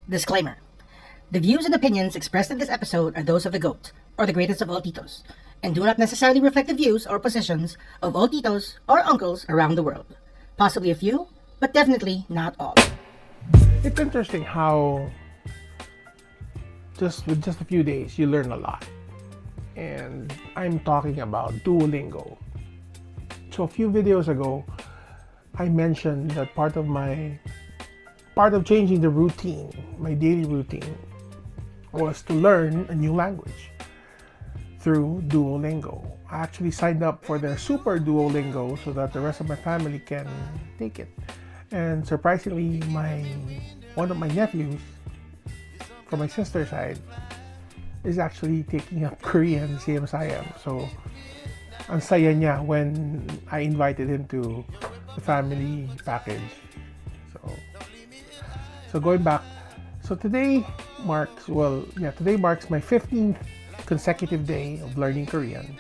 Disclaimer. The views and opinions expressed in this episode are those of the GOAT, or the greatest of all titos, and do not necessarily reflect the views or positions of all titos or uncles around the world. Possibly a few, but definitely not all. It's interesting how with just a few days you learn a lot. And I'm talking about Duolingo. So a few videos ago, I mentioned that part of changing the routine, my daily routine, was to learn a new language through Duolingo. I actually signed up for their Super Duolingo so that the rest of my family can take it. And surprisingly, one of my nephews from my sister's side is actually taking up Korean, same as I am. So, ang saya niya when I invited him to the family package. So going back, today marks my 15th consecutive day of learning Korean.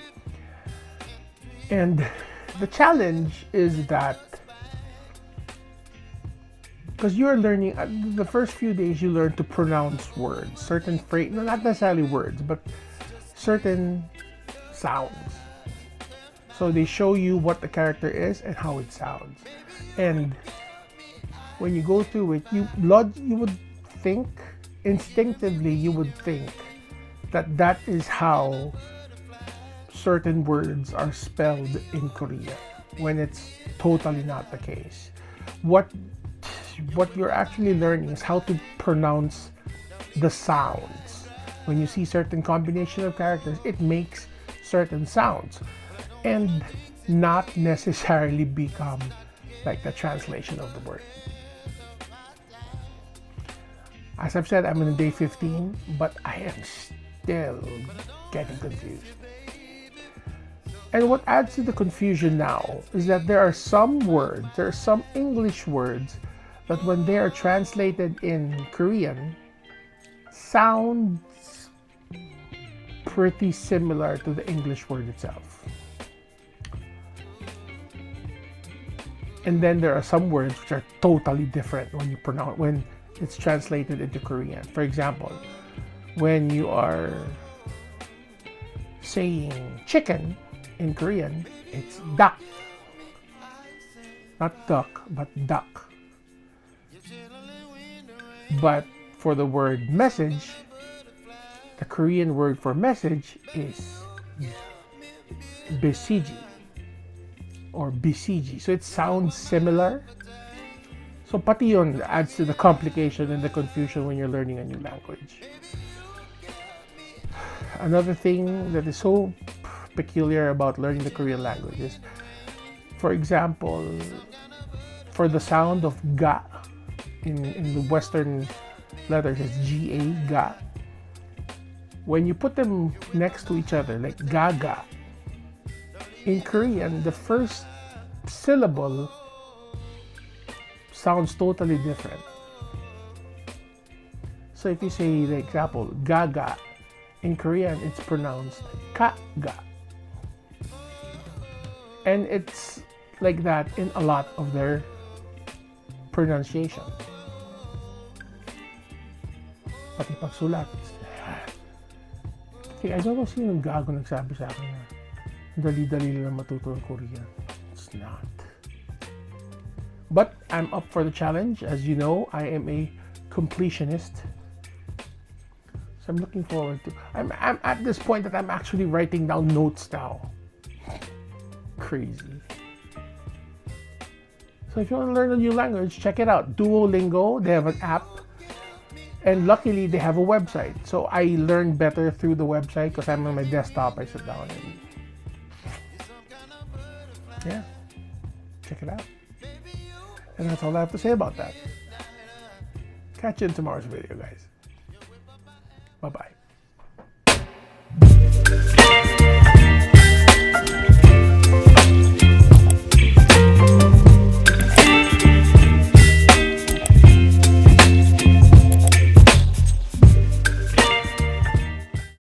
And the challenge is that because you're learning, the first few days you learn to pronounce words, certain phrases, not necessarily words, but certain sounds. So they show you what the character is and how it sounds. And when you go through it, you would think, instinctively you would think that is how certain words are spelled in Korea, when it's totally not the case. What you're actually learning is how to pronounce the sounds. When you see certain combination of characters, it makes certain sounds and not necessarily become like the translation of the word. As I've said, I'm in day 15, but I am still getting confused. And what adds to the confusion now is that there are some English words that when they are translated in Korean, sounds pretty similar to the English word itself. And then there are some words which are totally different when it's translated into Korean. For example, when you are saying chicken in Korean, it's dak. Not duck, but duck. But for the word message, the Korean word for message is besiji or bisiji. So it sounds similar. So pati yun adds to the complication and the confusion when you're learning a new language. Another thing that is so peculiar about learning the Korean language is, for example, for the sound of ga in the Western letters, it's G.A. ga. When you put them next to each other, like gaga, in Korean, the first syllable sounds totally different. So if you say, the example, gaga, in Korean, it's pronounced ka-ga. And it's like that in a lot of their pronunciation. Pati pagsulat. Okay, I don't know sino yung gago nagsabi sa akin na dali-dali lang matuto ng Korean. It's not. But I'm up for the challenge. As you know, I am a completionist. So I'm looking forward to. I'm at this point that I'm actually writing down notes now. Crazy. So if you want to learn a new language, check it out. Duolingo, they have an app. And luckily, they have a website. So I learn better through the website because I'm on my desktop. I sit down and yeah, check it out. And that's all I have to say about that. Catch you in tomorrow's video, guys. Bye-bye.